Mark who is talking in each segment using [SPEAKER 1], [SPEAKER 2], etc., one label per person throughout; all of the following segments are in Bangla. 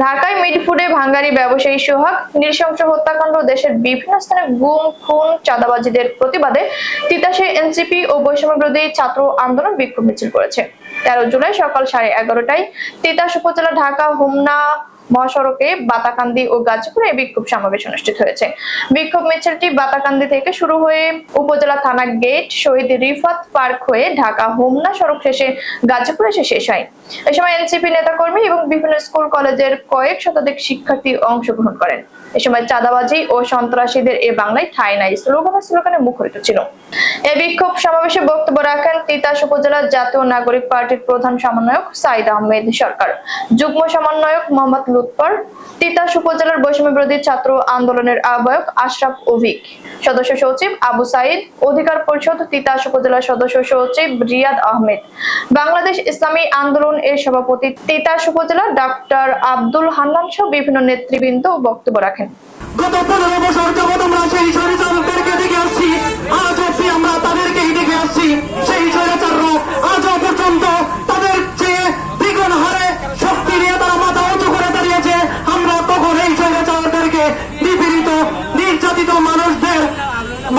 [SPEAKER 1] ঢাকায় মিটফুডে ভাঙ্গারি ব্যবসায়ী সোহাগ নৃশংস হত্যাকাণ্ড, দেশের বিভিন্ন স্থানে গুম, খুন, চাঁদাবাজিদের প্রতিবাদে তিতাসে এনসিপি ও বৈষম্য বিরোধী ছাত্র আন্দোলন বিক্ষোভ মিছিল করেছে। 13 জুলাই সকাল 11:30টায় তিতাস উপজেলা ঢাকা হোমনা মহাসড়কে বাতাকান্দি ও গাজীপুরে বিক্ষোভ সমাবেশ অনুষ্ঠিত হয়েছে। বিক্ষোভ মিছিলটি বাতাকান্দি থেকে শুরু হয়ে উপজেলা থানা গেট, শহীদ রিফাত পার্ক হয়ে ঢাকা হোমনা সড়ক শেষে গাজীপুরে এসে শেষ হয়। এ সময় এনসিপি নেতাকর্মী এবং বিভিন্ন স্কুল কলেজের কয়েক শতাধিক শিক্ষার্থী অংশগ্রহণ করেন। এ সময় চাঁদাবাজি ও সন্ত্রাসীদের এ বাংলায় ঠাঁই নাই স্লোগানে মুখরিত ছিল। এ বিক্ষোভ সমাবেশে বক্তব্য রাখেন তিতাস উপজেলা জাতীয় নাগরিক পার্টির প্রধান সমন্বয়ক সাইদ আহমেদ সরকার, যুগ্ম সমন্বয়ক মোহাম্মদ লুৎফর, তিতাস উপজেলার বৈষম্য বিরোধী ছাত্র আন্দোলনের আহ্বায়ক আশরাফ অভিক, সদস্য সচিব আবু সাইদ, অধিকার পরিষদ তিতাস উপজেলার সদস্য সচিব রিয়াদ আহমেদ, বাংলাদেশ ইসলামী আন্দোলন এর সভাপতি তিতাস উপজেলা ডাক্তার আব্দুল হান্নান সহ বিভিন্ন নেতৃবৃন্দ বক্তব্য রাখেন।
[SPEAKER 2] গত 15 বছর যাবত আমরা সেই স্বৈরাচারদেরকে দেখে আসছি, আজ অব্দি আমরা তাদেরকেই দেখে আসছি। সেই স্বৈরাচাররা আজও পর্যন্ত তাদের চেয়ে দ্বিগুণ হারে শক্তি নিয়ে তারা মাথা উঁচু করে দাঁড়িয়েছে। আমরা তখন এই স্বৈরাচারদেরকে নিপীড়িত নির্যাতিত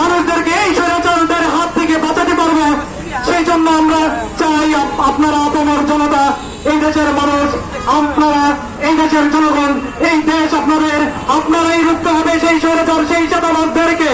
[SPEAKER 2] মানুষদেরকে এই স্বৈরাচারদের হাত থেকে বাঁচাতে পারবো। সেই জন্য আমরা চাই আপনারা তোমার জনতা, এই দেশের মানুষ, আপনারা এই দেশের জনগণ, এই দেশ আপনাদের, আপনারাই রুখতে হবে সেই স্বৈরাচার, সেই চাঁদাবাজদেরকে।